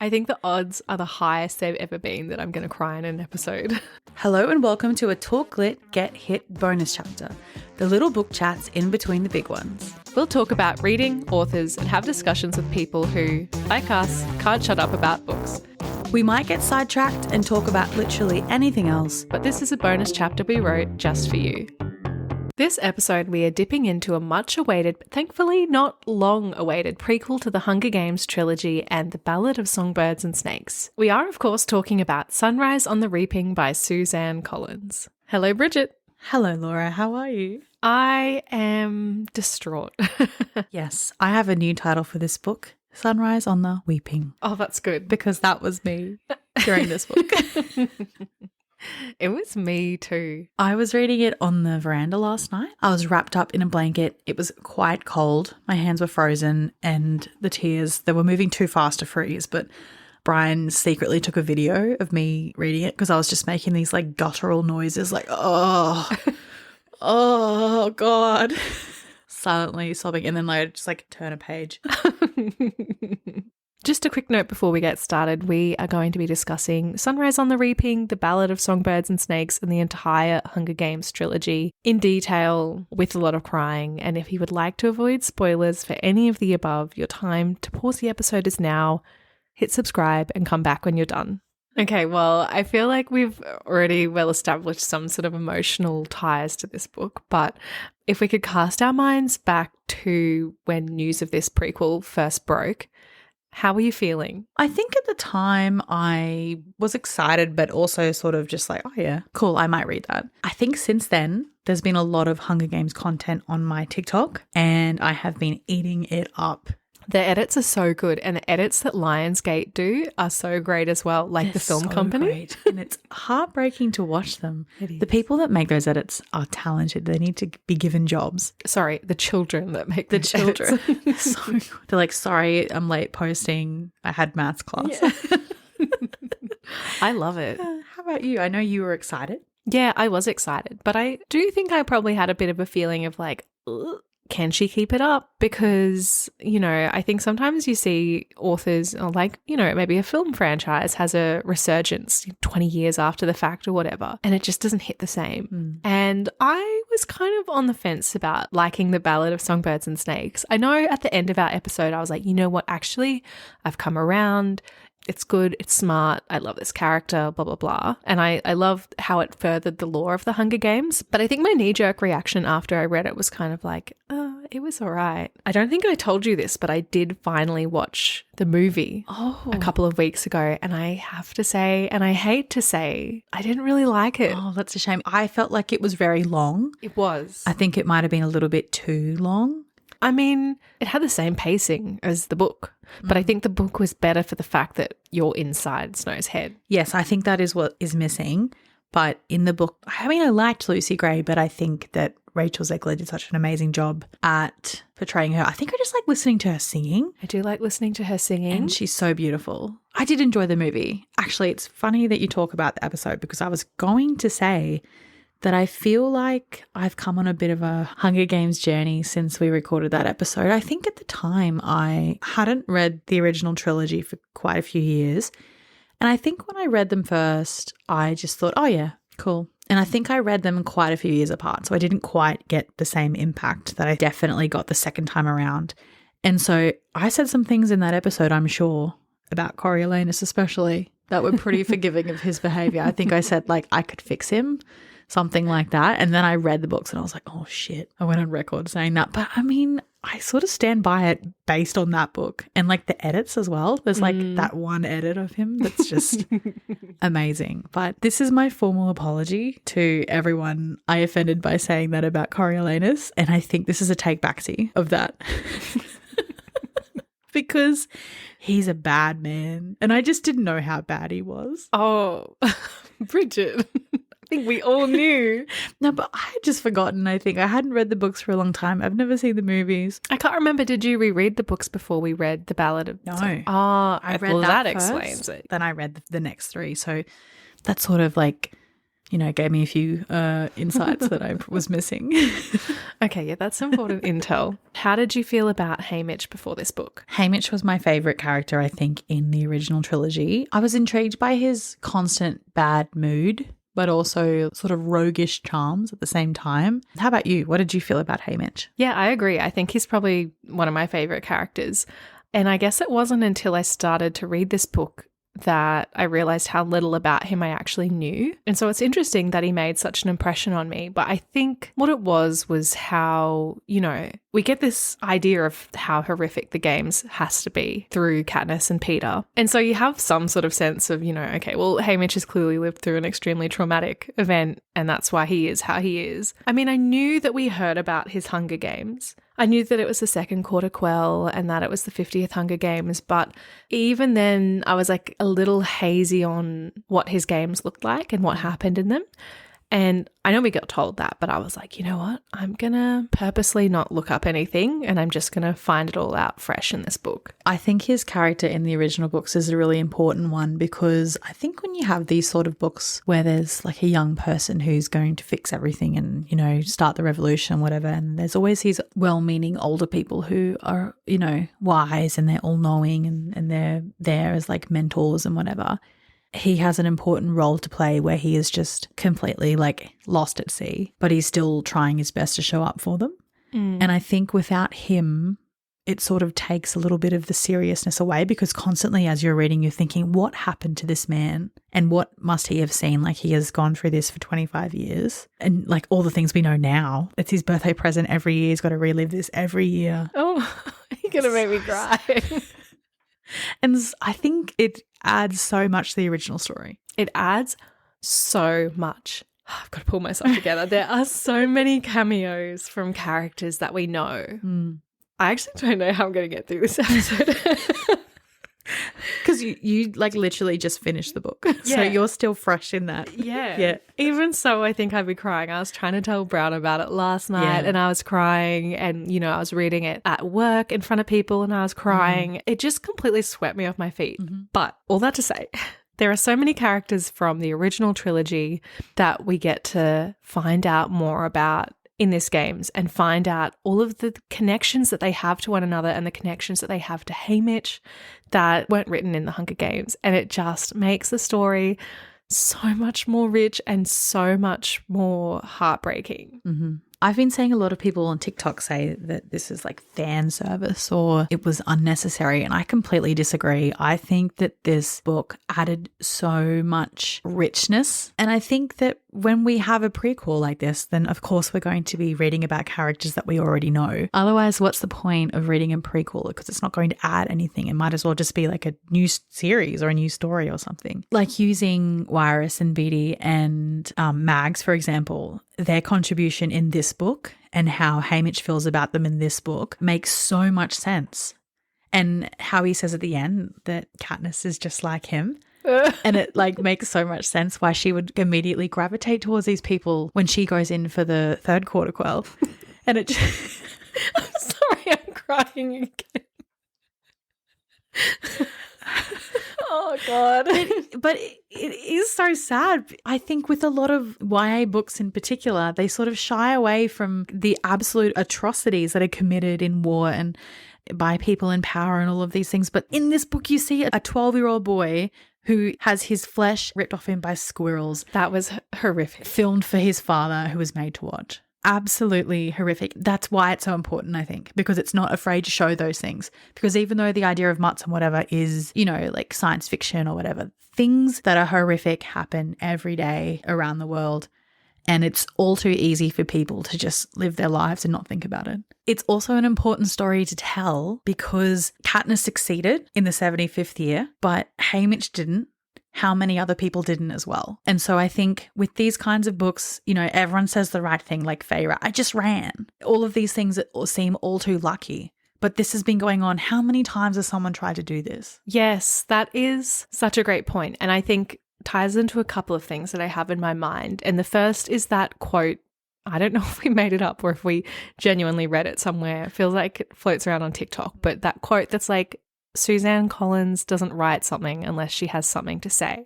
I think the odds are the highest they've ever been that I'm going to cry in an episode. Hello and welcome to a Talk Lit Get Hit bonus chapter, the little book chats in between the big ones. We'll talk about reading, authors, and have discussions with people who, like us, can't shut up about books. We might get sidetracked and talk about literally anything else, But this is a bonus chapter we wrote just for you. This episode, we are dipping into a much-awaited, but thankfully not long-awaited prequel to the Hunger Games trilogy and the Ballad of Songbirds and Snakes. We are, of course, talking about Sunrise on the Reaping by Suzanne Collins. Hello, Bridget. Hello, Laura. How are you? I am distraught. Yes, I have a new title for this book, Sunrise on the Weeping, Oh, that's good. because that was me during this book. It was me too. I was reading it on the veranda last night. I was wrapped up in a blanket. It was quite cold. My hands were frozen and the tears, they were moving too fast to freeze. But Brian secretly took a video of me reading it because I was just making these like guttural noises like, oh, oh God. Silently sobbing and then like just like turn a page. Just a quick note before we get started, we are going to be discussing Sunrise on the Reaping, the Ballad of Songbirds and Snakes, and the entire Hunger Games trilogy in detail with a lot of crying. And if you would like to avoid spoilers for any of the above, your time to pause the episode is now. Hit subscribe and come back when you're done. Okay, well, I feel like we've already well established some sort of emotional ties to this book, but if we could cast our minds back to when news of this prequel first broke, how were you feeling? I think at the time I was excited, but also sort of just like, oh yeah, cool, I might read that. I think since then, there's been a lot of Hunger Games content on my TikTok and I have been eating it up. The edits are so good, and the edits that Lionsgate do are so great as well, like the film company. Great. And it's heartbreaking to watch them. The people that make those edits are talented. They need to be given jobs. Sorry, the children that make the children. So good. They're like, sorry, I'm late posting. I had maths class. Yeah. I love it. How about you? I know you were excited. Yeah, I was excited, but I do think I probably had a bit of a feeling of like, ugh, can she keep it up? Because, you know, I think sometimes you see authors or like, you know, maybe a film franchise has a resurgence 20 years after the fact or whatever, and it just doesn't hit the same. And I was kind of on the fence about liking the Ballad of Songbirds and Snakes. I know at the end of our episode, I was like, you know what, actually, I've come around. It's good, it's smart, I love this character, blah, blah, blah. And I loved how it furthered the lore of the Hunger Games. But I think my knee-jerk reaction after I read it was kind of like, oh, it was all right. I don't think I told you this, but I did finally watch the movie a couple of weeks ago. And I have to say, and I hate to say, I didn't really like it. Oh, that's a shame. I felt like it was very long. It was. I think it might have been a little bit too long. I mean, it had the same pacing as the book, but I think the book was better for the fact that you're inside Snow's head. Yes, I think that is what is missing. But in the book, I mean, I liked Lucy Gray, but I think that Rachel Zegler did such an amazing job at portraying her. I think I just like listening to her singing. I do like listening to her singing. And she's so beautiful. I did enjoy the movie. Actually, it's funny that you talk about the episode because I was going to say that I feel like I've come on a bit of a Hunger Games journey since we recorded that episode. I think at the time I hadn't read the original trilogy for quite a few years. And I think when I read them first, I just thought, oh yeah, cool. And I think I read them quite a few years apart. So I didn't quite get the same impact that I definitely got the second time around. And so I said some things in that episode, I'm sure, about Coriolanus especially, that were pretty forgiving of his behavior. I think I said like I could fix him. Something like that. And then I read the books and I was like, oh shit, I went on record saying that. But I mean, I sort of stand by it based on that book and like the edits as well. There's like that one edit of him that's just amazing. But this is my formal apology to everyone I offended by saying that about Coriolanus. And I think this is a take backsy of that. Because he's a bad man. And I just didn't know how bad he was. Oh, Bridget. I think we all knew. No, but I had just forgotten, I think. I hadn't read the books for a long time. I've never seen the movies. I can't remember. Did you reread the books before we read The Ballad of... No. I read that first, explains it. Then I read the next three. So that's sort of like, gave me a few insights that I was missing. Okay, yeah, that's important intel. How did you feel about Haymitch before this book? Haymitch was my favourite character, I think, in the original trilogy. I was intrigued by his constant bad mood, but also sort of roguish charms at the same time. How about you? What did you feel about Haymitch? Yeah, I agree. I think he's probably one of my favourite characters. And I guess it wasn't until I started to read this book that I realized how little about him I actually knew. And so it's interesting that he made such an impression on me. But I think what it was how, we get this idea of how horrific the games has to be through Katniss and Peter. And so you have some sort of sense of, okay, well, Haymitch has clearly lived through an extremely traumatic event and that's why he is how he is. I mean, I knew that we heard about his Hunger Games. I knew that it was the second Quarter Quell and that it was the 50th Hunger Games, but even then I was like a little hazy on what his games looked like and what happened in them. And I know we got told that, but I was like, you know what? I'm going to purposely not look up anything and I'm just going to find it all out fresh in this book. I think his character in the original books is a really important one because I think when you have these sort of books where there's like a young person who's going to fix everything and, start the revolution, whatever, and there's always these well-meaning older people who are, wise and they're all-knowing and they're there as like mentors and whatever. He has an important role to play where he is just completely like lost at sea, but he's still trying his best to show up for them. And I think without him, it sort of takes a little bit of the seriousness away because constantly as you're reading, you're thinking, what happened to this man and what must he have seen? Like he has gone through this for 25 years and like all the things we know now. It's his birthday present every year. He's got to relive this every year. Oh, you're going to make me cry. And I think it adds so much to the original story. It adds so much. I've got to pull myself together. There are so many cameos from characters that we know. I actually don't know how I'm going to get through this episode. Because you like literally just finished the book. So you're still fresh in that. Yeah. Even so, I think I'd be crying. I was trying to tell Brown about it last night and I was crying and, I was reading it at work in front of people and I was crying. It just completely swept me off my feet. But all that to say, there are so many characters from the original trilogy that we get to find out more about in this games and find out all of the connections that they have to one another and the connections that they have to Haymitch that weren't written in the Hunger Games. And it just makes the story so much more rich and so much more heartbreaking. I've been seeing a lot of people on TikTok say that this is like fan service or it was unnecessary, and I completely disagree. I think that this book added so much richness, and I think that when we have a prequel like this, then of course we're going to be reading about characters that we already know. Otherwise, what's the point of reading a prequel? Because it's not going to add anything. It might as well just be like a new series or a new story or something. Like using Wyrus and Beatty and Mags, for example, their contribution in this book and how Haymitch feels about them in this book makes so much sense. And how he says at the end that Katniss is just like him. And it like makes so much sense why she would immediately gravitate towards these people when she goes in for the third Quarter Quell. And it just I'm sorry, I'm crying again. Oh, God. But it is so sad. I think with a lot of YA books in particular, they sort of shy away from the absolute atrocities that are committed in war and by people in power and all of these things. But in this book, you see a 12-year-old boy who has his flesh ripped off him by squirrels. That was horrific. Filmed for his father, who was made to watch. Absolutely horrific. That's why it's so important, I think, because it's not afraid to show those things. Because even though the idea of mutts and whatever is, like science fiction or whatever, things that are horrific happen every day around the world. And it's all too easy for people to just live their lives and not think about it. It's also an important story to tell because Katniss succeeded in the 75th year, but Haymitch didn't. How many other people didn't as well? And so I think with these kinds of books, everyone says the right thing, like Feyre, I just ran. All of these things that seem all too lucky. But this has been going on. How many times has someone tried to do this? Yes, that is such a great point. And I think ties into a couple of things that I have in my mind. And the first is that quote. I don't know if we made it up or if we genuinely read it somewhere. It feels like it floats around on TikTok. But that quote that's like, Suzanne Collins doesn't write something unless she has something to say.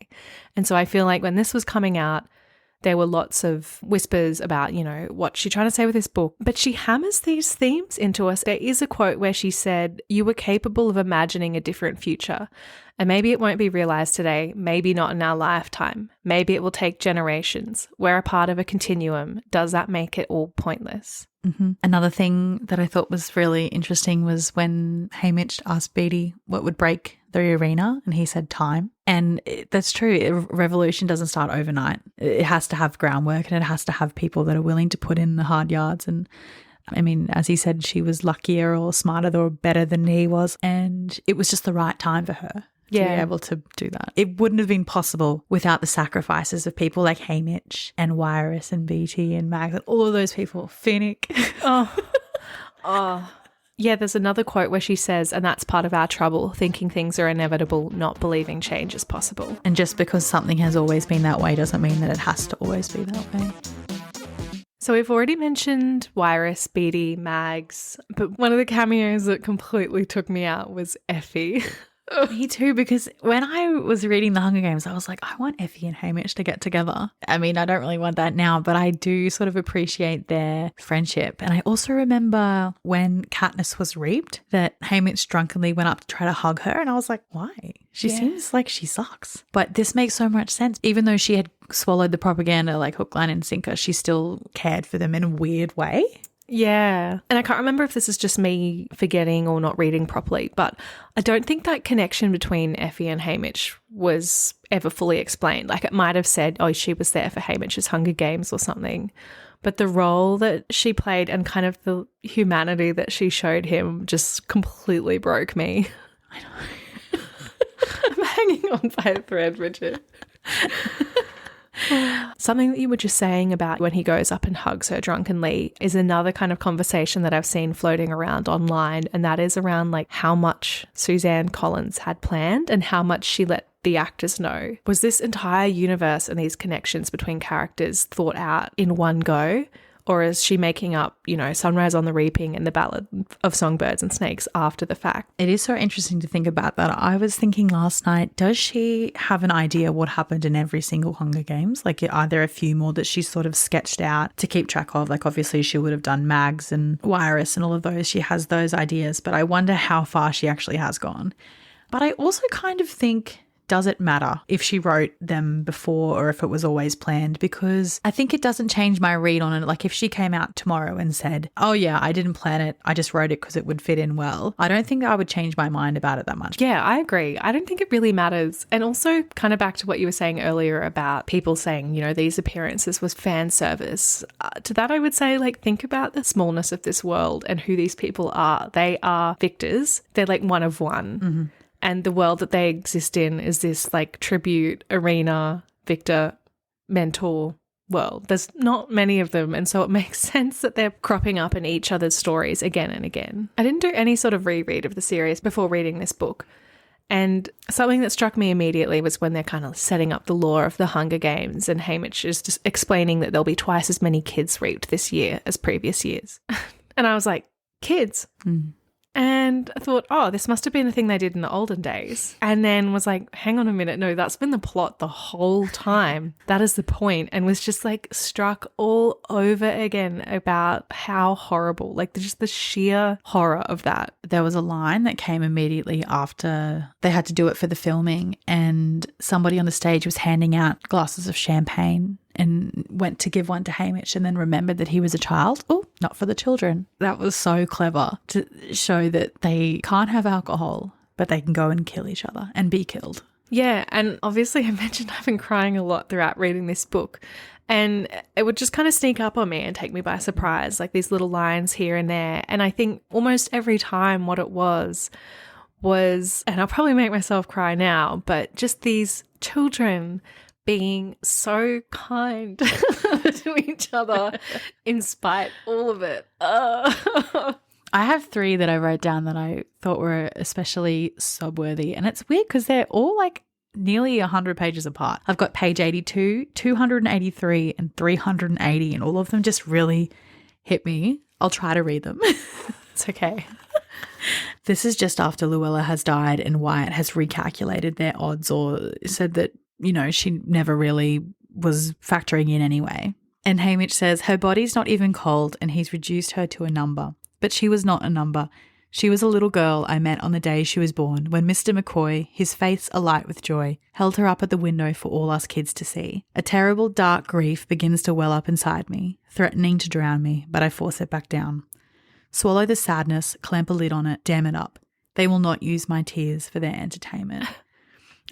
And so I feel like when this was coming out, There were lots of whispers about, what's she trying to say with this book? But she hammers these themes into us. There is a quote where she said, "You were capable of imagining a different future. And maybe it won't be realized today, maybe not in our lifetime. Maybe it will take generations. We're a part of a continuum. Does that make it all pointless?" Mm-hmm. Another thing that I thought was really interesting was when Haymitch asked Beatty what would break the arena, and he said time. And that's true. A revolution doesn't start overnight. It has to have groundwork, and it has to have people that are willing to put in the hard yards. And I mean, as he said, she was luckier or smarter or better than he was, and it was just the right time for her to be able to do that. It wouldn't have been possible without the sacrifices of people like Haymitch and Wirus and Beatty and Mags and all of those people. Finnick. Oh. Yeah, there's another quote where she says, "And that's part of our trouble, thinking things are inevitable, not believing change is possible." And just because something has always been that way doesn't mean that it has to always be that way. So we've already mentioned Wirus, Beatty, Mags, but one of the cameos that completely took me out was Effie. Me too, because when I was reading The Hunger Games, I was like, I want Effie and Haymitch to get together. I mean, I don't really want that now, but I do sort of appreciate their friendship. And I also remember when Katniss was reaped, that Haymitch drunkenly went up to try to hug her. And I was like, why? She seems like she sucks. But this makes so much sense. Even though she had swallowed the propaganda like hook, line and sinker, she still cared for them in a weird way. Yeah. And I can't remember if this is just me forgetting or not reading properly, but I don't think that connection between Effie and Haymitch was ever fully explained. Like, it might have said, oh, she was there for Haymitch's Hunger Games or something. But the role that she played and kind of the humanity that she showed him just completely broke me. I know. I'm hanging on by a thread, Bridget. Something that you were just saying about when he goes up and hugs her drunkenly is another kind of conversation that I've seen floating around online, and that is around like how much Suzanne Collins had planned and how much she let the actors know. Was this entire universe and these connections between characters thought out in one go? Or is she making up, Sunrise on the Reaping and the Ballad of Songbirds and Snakes after the fact? It is so interesting to think about that. I was thinking last night, does she have an idea what happened in every single Hunger Games? Like, are there a few more that she's sort of sketched out to keep track of? Like, obviously she would have done Mags and Wirus and all of those. She has those ideas, but I wonder how far she actually has gone. But I also kind of think, does it matter if she wrote them before or if it was always planned? Because I think it doesn't change my read on it. Like, if she came out tomorrow and said, oh yeah, I didn't plan it, I just wrote it because it would fit in well, I don't think I would change my mind about it that much. Yeah, I agree. I don't think it really matters. And also kind of back to what you were saying earlier about people saying, these appearances was fan service. To that I would say, like, think about the smallness of this world and who these people are. They are victors. They're like one of one. Mm-hmm. And the world that they exist in is this like tribute, arena, victor, mentor world. There's not many of them. And so it makes sense that they're cropping up in each other's stories again and again. I didn't do any sort of reread of the series before reading this book. And something that struck me immediately was when they're kind of setting up the lore of the Hunger Games, and Haymitch is just explaining that there'll be twice as many kids reaped this year as previous years. And I was like, kids? Mm. And I thought, oh, this must have been a thing they did in the olden days. And then was like, hang on a minute. No, that's been the plot the whole time. That is the point. And was just like struck all over again about how horrible, like just the sheer horror of that. There was a line that came immediately after they had to do it for the filming, and somebody on the stage was handing out glasses of champagne and went to give one to Haymitch and then remembered that he was a child. Oh, not for the children. That was so clever to show that they can't have alcohol, but they can go and kill each other and be killed. Yeah, and obviously I mentioned I've been crying a lot throughout reading this book, and it would just kind of sneak up on me and take me by surprise, like these little lines here and there. And I think almost every time what it was, and I'll probably make myself cry now, but just these children being so kind to each other in spite all of it. I have 3 that I wrote down that I thought were especially sob-worthy, and it's weird because they're all like nearly 100 pages apart. I've got page 82, 283 and 380, and all of them just really hit me. I'll try to read them. It's okay. This is just after Luella has died and Wyatt has recalculated their odds, or said that she never really was factoring in anyway. And Haymitch says, her body's not even cold and he's reduced her to a number. But she was not a number. She was a little girl I met on the day she was born when Mr. McCoy, his face alight with joy, held her up at the window for all us kids to see. A terrible dark grief begins to well up inside me, threatening to drown me, but I force it back down. Swallow the sadness, clamp a lid on it, dam it up. They will not use my tears for their entertainment.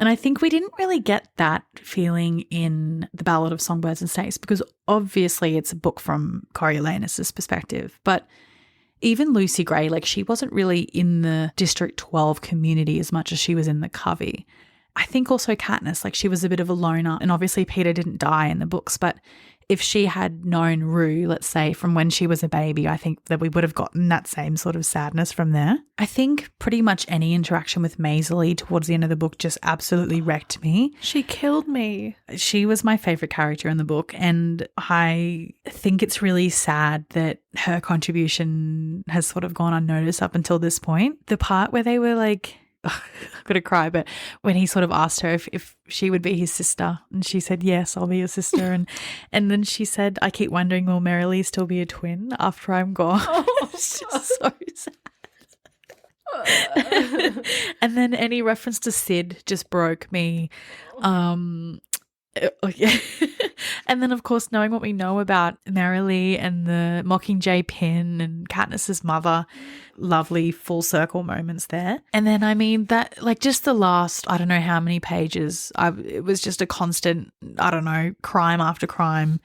And I think we didn't really get that feeling in The Ballad of Songbirds and Snakes because obviously it's a book from Coriolanus' perspective, but even Lucy Gray, like she wasn't really in the District 12 community as much as she was in the Covey. I think also Katniss, like she was a bit of a loner, and obviously Peter didn't die in the books, but if she had known Rue, let's say, from when she was a baby, I think that we would have gotten that same sort of sadness from there. I think pretty much any interaction with Maisley towards the end of the book just absolutely wrecked me. She killed me. She was my favourite character in the book, and I think it's really sad that her contribution has sort of gone unnoticed up until this point. The part where they were like, I'm going to cry, but when he sort of asked her if she would be his sister and she said, yes, I'll be your sister. And then she said, I keep wondering, will Merrily still be a twin after I'm gone? Oh, it's just so sad. And then any reference to Sid just broke me. Yeah. And then, of course, knowing what we know about Merrily and the Mockingjay pin and Katniss's mother, lovely full circle moments there. And then, I mean, that, like, just the last, I don't know how many pages, it was just a constant, I don't know, crime after crime.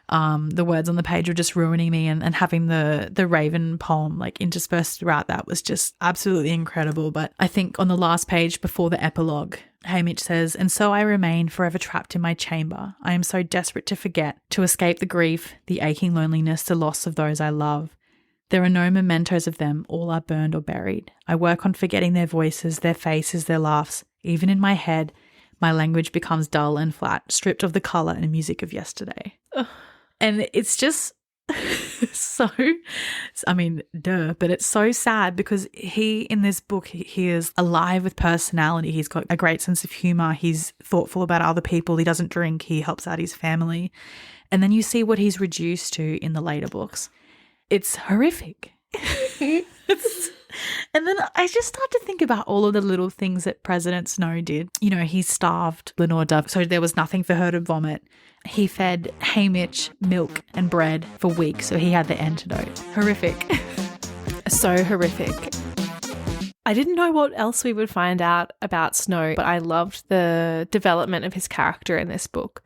The words on the page were just ruining me, and having the Raven poem like interspersed throughout that was just absolutely incredible. But I think on the last page before the epilogue, Haymitch says, and so I remain forever trapped in my chamber. I am so desperate to forget, to escape the grief, the aching loneliness, the loss of those I love. There are no mementos of them, all are burned or buried. I work on forgetting their voices, their faces, their laughs. Even in my head, my language becomes dull and flat, stripped of the colour and music of yesterday. Ugh. And it's just so, I mean, but it's so sad because he, in this book, he is alive with personality. He's got a great sense of humour. He's thoughtful about other people. He doesn't drink. He helps out his family. And then you see what he's reduced to in the later books. It's horrific. And then I just start to think about all of the little things that President Snow did. You know, he starved Lenore Dove, so there was nothing for her to vomit. He fed Haymitch milk and bread for weeks, so he had the antidote. Horrific. So horrific. I didn't know what else we would find out about Snow, but I loved the development of his character in this book.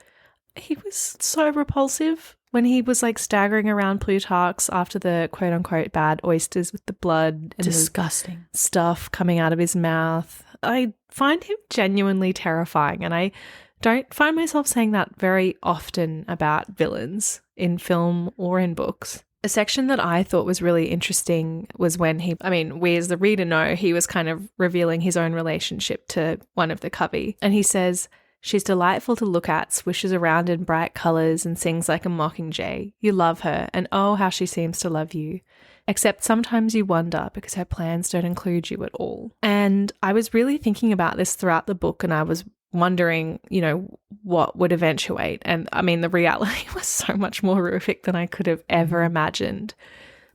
He was so repulsive when he was like staggering around Plutarch's after the quote unquote bad oysters with the blood and disgusting the stuff coming out of his mouth. I find him genuinely terrifying, and I don't find myself saying that very often about villains in film or in books. A section that I thought was really interesting was when we as the reader know, he was kind of revealing his own relationship to one of the Covey. And he says, she's delightful to look at, swishes around in bright colours and sings like a mockingjay. You love her, and oh, how she seems to love you. Except sometimes you wonder because her plans don't include you at all. And I was really thinking about this throughout the book, and I was wondering, you know, what would eventuate. And I mean, the reality was so much more horrific than I could have ever imagined.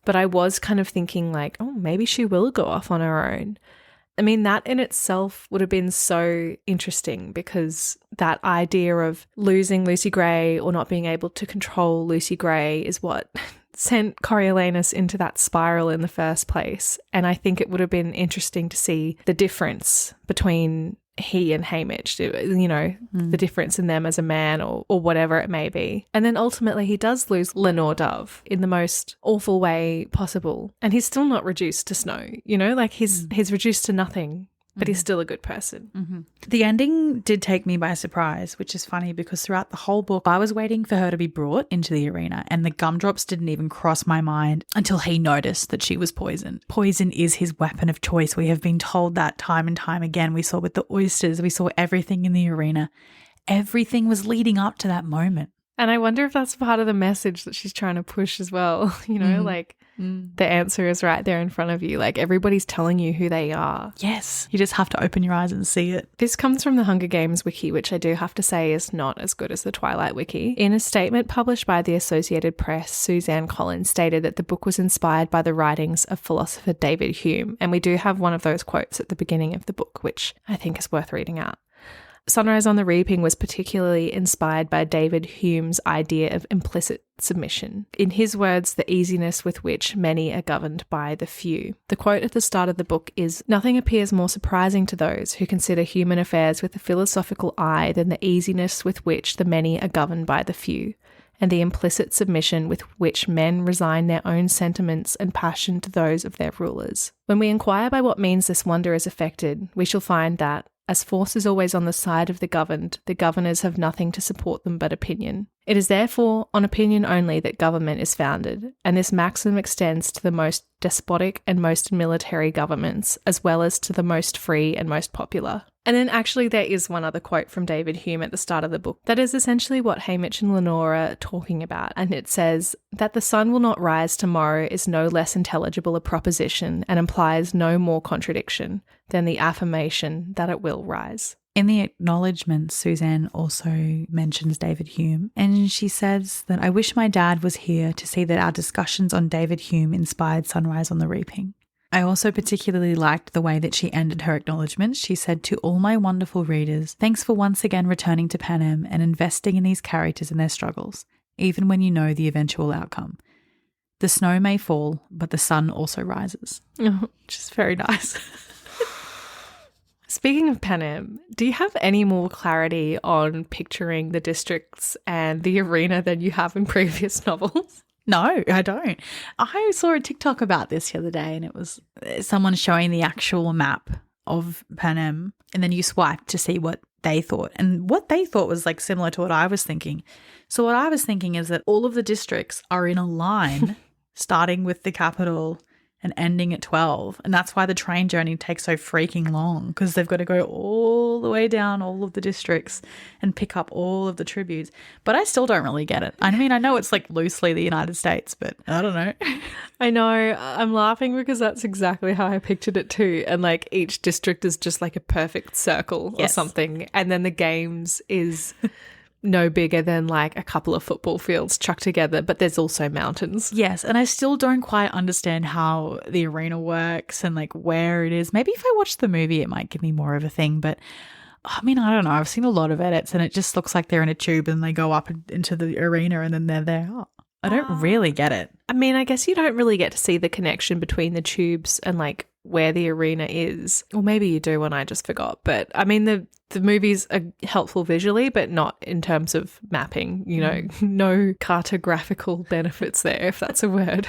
But I was kind of thinking like, oh, maybe she will go off on her own. I mean, that in itself would have been so interesting because that idea of losing Lucy Gray or not being able to control Lucy Gray is what sent Coriolanus into that spiral in the first place. And I think it would have been interesting to see the difference between he and Haymitch, you know, the difference in them as a man or whatever it may be. And then ultimately he does lose Lenore Dove in the most awful way possible. And he's still not reduced to snow, you know, like he's reduced to nothing, but he's still a good person. Mm-hmm. The ending did take me by surprise, which is funny because throughout the whole book, I was waiting for her to be brought into the arena and the gumdrops didn't even cross my mind until he noticed that she was poisoned. Poison is his weapon of choice. We have been told that time and time again. We saw with the oysters, we saw everything in the arena. Everything was leading up to that moment. And I wonder if that's part of the message that she's trying to push as well. You know, like the answer is right there in front of you. Like everybody's telling you who they are. Yes. You just have to open your eyes and see it. This comes from the Hunger Games wiki, which I do have to say is not as good as the Twilight wiki. In a statement published by the Associated Press, Suzanne Collins stated that the book was inspired by the writings of philosopher David Hume. And we do have one of those quotes at the beginning of the book, which I think is worth reading out. Sunrise on the Reaping was particularly inspired by David Hume's idea of implicit submission. In his words, the easiness with which many are governed by the few. The quote at the start of the book is, "Nothing appears more surprising to those who consider human affairs with a philosophical eye than the easiness with which the many are governed by the few, and the implicit submission with which men resign their own sentiments and passion to those of their rulers. When we inquire by what means this wonder is effected, we shall find that, as force is always on the side of the governed, the governors have nothing to support them but opinion. It is therefore on opinion only that government is founded, and this maxim extends to the most despotic and most military governments, as well as to the most free and most popular." And then actually there is one other quote from David Hume at the start of the book that is essentially what Haymitch and Lenora are talking about. And it says that the sun will not rise tomorrow is no less intelligible a proposition and implies no more contradiction than the affirmation that it will rise. In the acknowledgements, Suzanne also mentions David Hume, and she says that I wish my dad was here to see that our discussions on David Hume inspired Sunrise on the Reaping. I also particularly liked the way that she ended her acknowledgements. She said, "To all my wonderful readers, thanks for once again returning to Panem and investing in these characters and their struggles, even when you know the eventual outcome. The snow may fall, but the sun also rises." Which is very nice. Speaking of Panem, do you have any more clarity on picturing the districts and the arena than you have in previous novels? No, I don't. I saw a TikTok about this the other day, and it was someone showing the actual map of Panem, and then you swipe to see what they thought. And what they thought was like similar to what I was thinking. So what I was thinking is that all of the districts are in a line starting with the capital and ending at 12. And that's why the train journey takes so freaking long, because they've got to go all the way down all of the districts and pick up all of the tributes. But I still don't really get it. I mean, I know it's like loosely the United States, but I don't know. I know. I'm laughing because that's exactly how I pictured it too. And like each district is just like a perfect circle or something. And then the games is no bigger than like a couple of football fields chucked together, but there's also mountains. Yes, and I still don't quite understand how the arena works and like where it is. Maybe if I watch the movie, it might give me more of a thing, but I mean, I don't know. I've seen a lot of edits and it just looks like they're in a tube and they go up into the arena and then they're there. I don't really get it. I mean, I guess you don't really get to see the connection between the tubes and like where the arena is. Or maybe you do and I just forgot. But I mean, the movies are helpful visually, but not in terms of mapping, you know, no cartographical benefits there, if that's a word.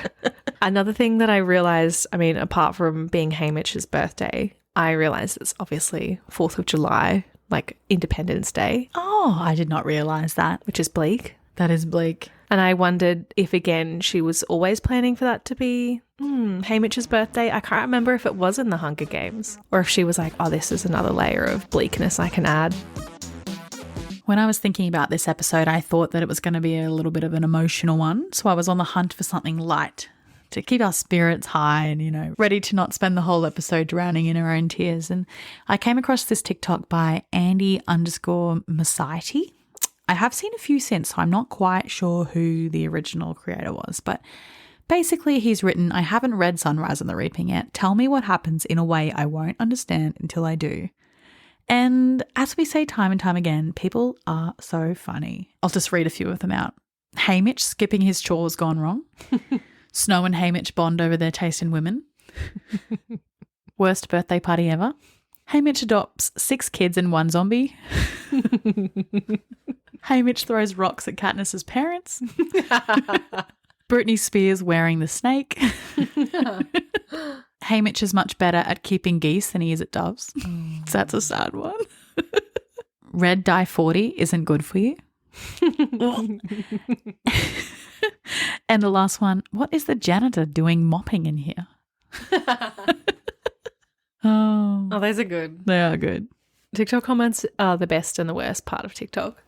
Another thing that I realised, I mean, apart from being Haymitch's birthday, I realised it's obviously 4th of July, like Independence Day. Oh, I did not realise that. Which is bleak. That is bleak. And I wondered if, again, she was always planning for that to be Haymitch's birthday. I can't remember if it was in the Hunger Games or if she was like, oh, this is another layer of bleakness I can add. When I was thinking about this episode, I thought that it was going to be a little bit of an emotional one. So I was on the hunt for something light to keep our spirits high and, you know, ready to not spend the whole episode drowning in our own tears. And I came across this TikTok by Andy_Masiety. I have seen a few since, so I'm not quite sure who the original creator was, but basically he's written, I haven't read Sunrise on the Reaping yet. Tell me what happens in a way I won't understand until I do. And as we say time and time again, people are so funny. I'll just read a few of them out. Haymitch skipping his chores gone wrong. Snow and Haymitch bond over their taste in women. Worst birthday party ever. Haymitch adopts 6 kids and 1 zombie. Haymitch throws rocks at Katniss's parents. Britney Spears wearing the snake. Haymitch is much better at keeping geese than he is at doves. So that's a sad one. Red dye 40 isn't good for you. And the last one, what is the janitor doing mopping in here? Oh, those are good. They are good. TikTok comments are the best and the worst part of TikTok.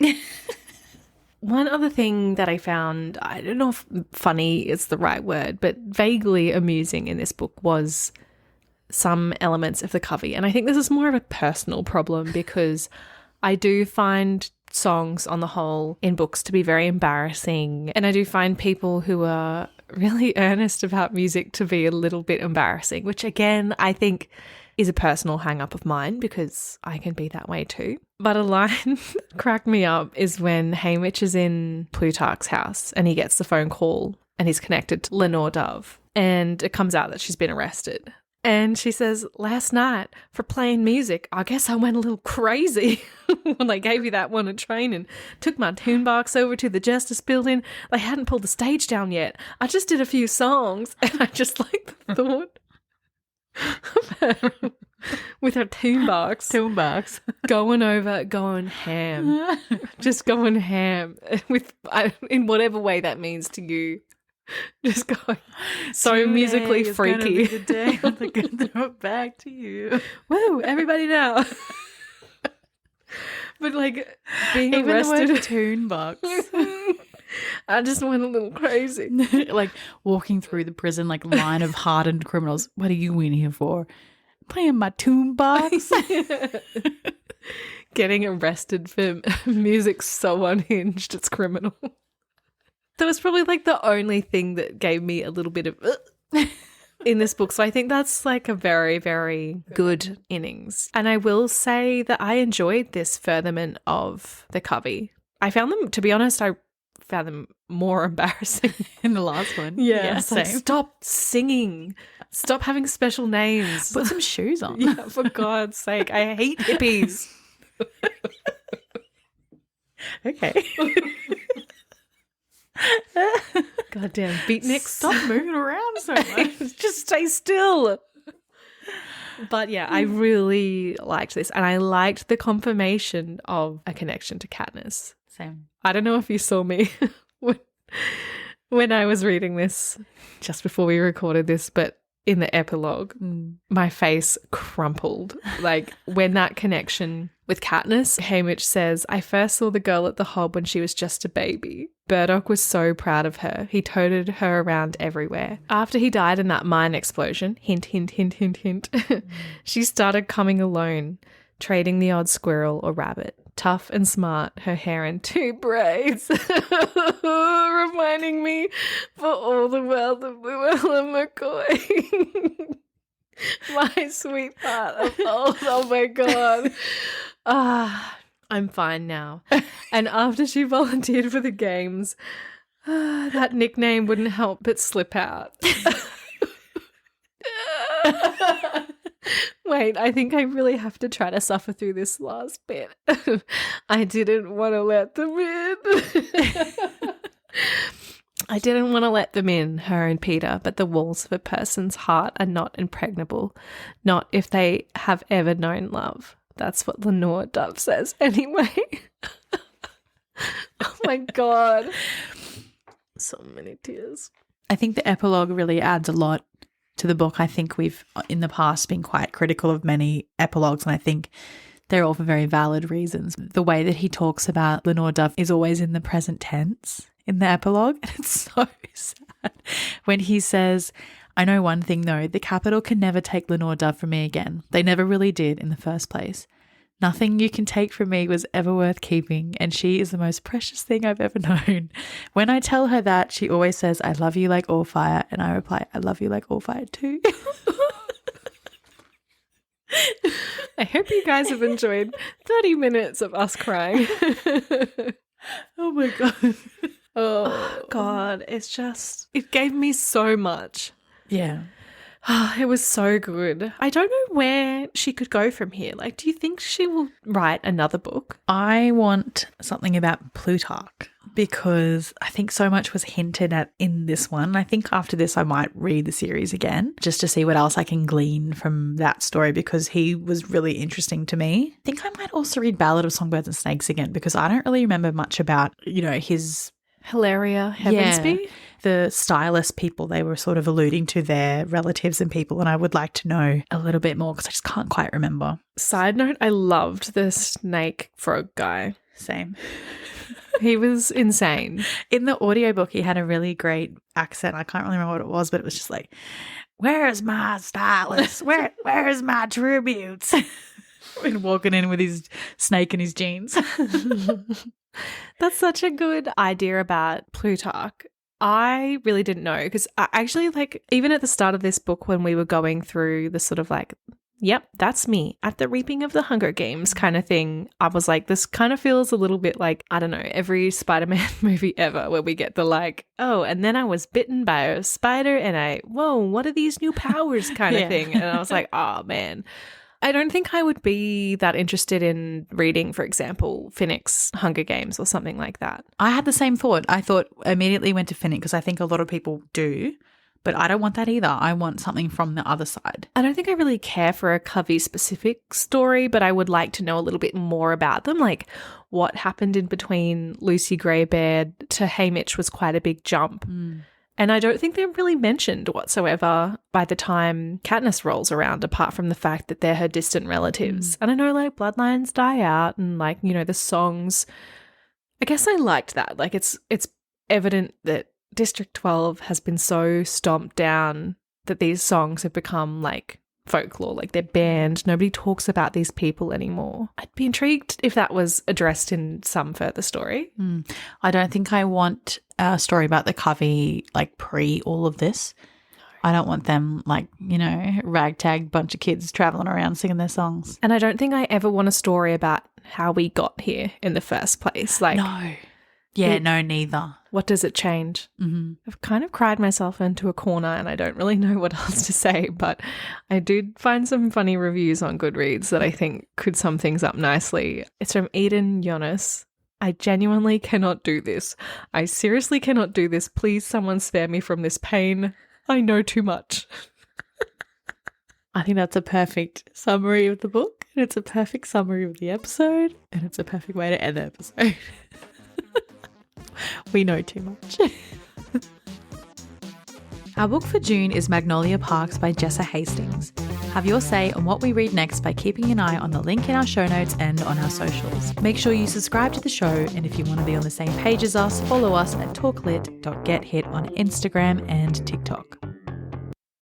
One other thing that I found, I don't know if funny is the right word, but vaguely amusing in this book was some elements of the covey. And I think this is more of a personal problem because I do find songs on the whole in books to be very embarrassing. And I do find people who are really earnest about music to be a little bit embarrassing, which again, I think is a personal hang-up of mine because I can be that way too. But a line that cracked me up is when Haymitch is in Plutarch's house and he gets the phone call and he's connected to Lenore Dove, and it comes out that she's been arrested. And she says, last night for playing music, I guess I went a little crazy when they gave you that one at train and took my tune box over to the Justice Building. They hadn't pulled the stage down yet. I just did a few songs, and I just like the thought with her tune box going over, going ham, just going ham with in whatever way that means to you. Just going so today musically freaky. The day I'm gonna throw it back to you. Woo, everybody now. But like being even arrested, the word tune box. I just went a little crazy. Like walking through the prison like line of hardened criminals. What are you in here for? Playing my tune box. Getting arrested for music so unhinged, it's criminal. That was probably like the only thing that gave me a little bit of in this book. So I think that's like a very, very good innings. And I will say that I enjoyed this furtherment of the covey. I found them, to be honest, I found them more embarrassing in the last one. Yeah, same. Like, stop singing. Stop having special names. Put some shoes on. Yeah, for God's sake. I hate hippies. Okay. Goddamn beatniks. Stop moving around so much. Just stay still. But yeah, I really liked this. And I liked the confirmation of a connection to Katniss. Same. I don't know if you saw me when I was reading this just before we recorded this, but in the epilogue, my face crumpled. Like when that connection with Katniss, Haymitch says, I first saw the girl at the Hob when she was just a baby. Burdock was so proud of her. He toted her around everywhere. After he died in that mine explosion, hint, hint, hint, hint, hint, she started coming alone, trading the odd squirrel or rabbit. Tough and smart, her hair in 2 braids, reminding me for all the world of Llewellyn McCoy. My sweetheart of old, oh my God. I'm fine now. And after she volunteered for the games, that nickname wouldn't help but slip out. Wait, I think I really have to try to suffer through this last bit. I didn't want to let them in. I didn't want to let them in, her and Peter, but the walls of a person's heart are not impregnable, not if they have ever known love. That's what Lenore Dove says anyway. Oh my God. So many tears. I think the epilogue really adds a lot to the book. I think we've in the past been quite critical of many epilogues, and I think they're all for very valid reasons. The way that he talks about Lenore Dove is always in the present tense in the epilogue, and it's so sad when he says, I know one thing though, the capital can never take Lenore Dove from me again. They never really did in the first place. Nothing you can take from me was ever worth keeping, and she is the most precious thing I've ever known. When I tell her that, she always says, I love you like all fire, and I reply, I love you like all fire too. I hope you guys have enjoyed 30 minutes of us crying. Oh my God. Oh God, it's just, it gave me so much. Yeah. It was so good. I don't know where she could go from here. Like, do you think she will write another book? I want something about Plutarch because I think so much was hinted at in this one. I think after this I might read the series again just to see what else I can glean from that story because he was really interesting to me. I think I might also read Ballad of Songbirds and Snakes again because I don't really remember much about, you know, his Hilaria Heavensby. Yeah, the stylist people, they were sort of alluding to their relatives and people, and I would like to know a little bit more because I just can't quite remember. Side note, I loved the snake frog guy. Same. He was insane. In the audiobook, he had a really great accent. I can't really remember what it was, but it was just like, where's my stylist? Where's my tributes? And walking in with his snake in his jeans. That's such a good idea about Plutarch. I really didn't know because I actually, like, even at the start of this book when we were going through the sort of like, yep, that's me at the reaping of the Hunger Games kind of thing, I was like, this kind of feels a little bit like, I don't know, every Spider-Man movie ever where we get the like, oh, and then I was bitten by a spider and whoa, what are these new powers kind of thing? And I was like, oh man. I don't think I would be that interested in reading, for example, Finnick's Hunger Games or something like that. I had the same thought. I thought immediately went to Finnick because I think a lot of people do, but I don't want that either. I want something from the other side. I don't think I really care for a Covey-specific story, but I would like to know a little bit more about them. Like what happened in between Lucy Greybeard to Haymitch was quite a big jump. And I don't think they're really mentioned whatsoever by the time Katniss rolls around, apart from the fact that they're her distant relatives. And I know, like, bloodlines die out and, like, you know, the songs. I guess I liked that. Like, it's evident that District 12 has been so stomped down that these songs have become, like, folklore. Like, they're banned. Nobody talks about these people anymore. I'd be intrigued if that was addressed in some further story. I don't think I want a story about the Covey, like, pre all of this. I don't want them, like, you know, ragtag bunch of kids traveling around singing their songs. And I don't think I ever want a story about how we got here in the first place. Like, no. Yeah, no, neither. What does it change? I've kind of cried myself into a corner and I don't really know what else to say, but I did find some funny reviews on Goodreads that I think could sum things up nicely. It's from Eden Jonas. I genuinely cannot do this. I seriously cannot do this. Please, someone spare me from this pain. I know too much. I think that's a perfect summary of the book, and it's a perfect summary of the episode, and it's a perfect way to end the episode. We know too much. Our book for June is Magnolia Parks by Jessa Hastings. Have your say on what we read next by keeping an eye on the link in our show notes and on our socials. Make sure you subscribe to the show, and if you want to be on the same page as us, follow us at talklit.gethit on Instagram and TikTok.